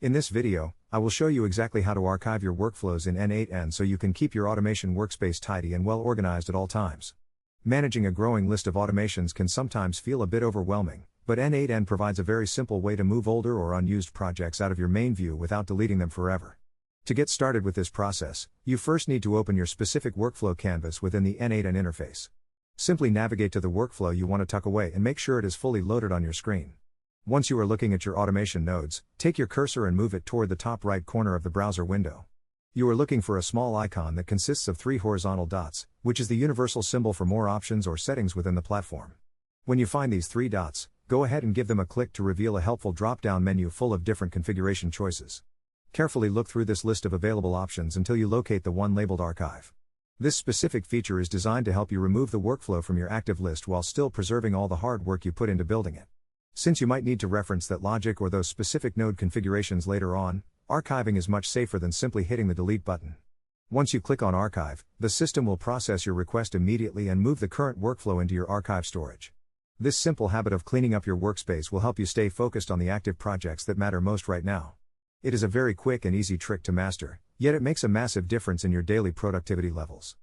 In this video, I will show you exactly how to archive your workflows in N8N so you can keep your automation workspace tidy and well organized at all times. Managing a growing list of automations can sometimes feel a bit overwhelming, but N8N provides a very simple way to move older or unused projects out of your main view without deleting them forever. To get started with this process, you first need to open your specific workflow canvas within the N8N interface. Simply navigate to the workflow you want to tuck away and make sure it is fully loaded on your screen. Once you are looking at your automation nodes, take your cursor and move it toward the top right corner of the browser window. You are looking for a small icon that consists of 3 horizontal dots, which is the universal symbol for more options or settings within the platform. When you find these 3 dots, go ahead and give them a click to reveal a helpful drop-down menu full of different configuration choices. Carefully look through this list of available options until you locate the one labeled Archive. This specific feature is designed to help you remove the workflow from your active list while still preserving all the hard work you put into building it. Since you might need to reference that logic or those specific node configurations later on, archiving is much safer than simply hitting the delete button. Once you click on Archive, the system will process your request immediately and move the current workflow into your archive storage. This simple habit of cleaning up your workspace will help you stay focused on the active projects that matter most right now. It is a very quick and easy trick to master, yet it makes a massive difference in your daily productivity levels.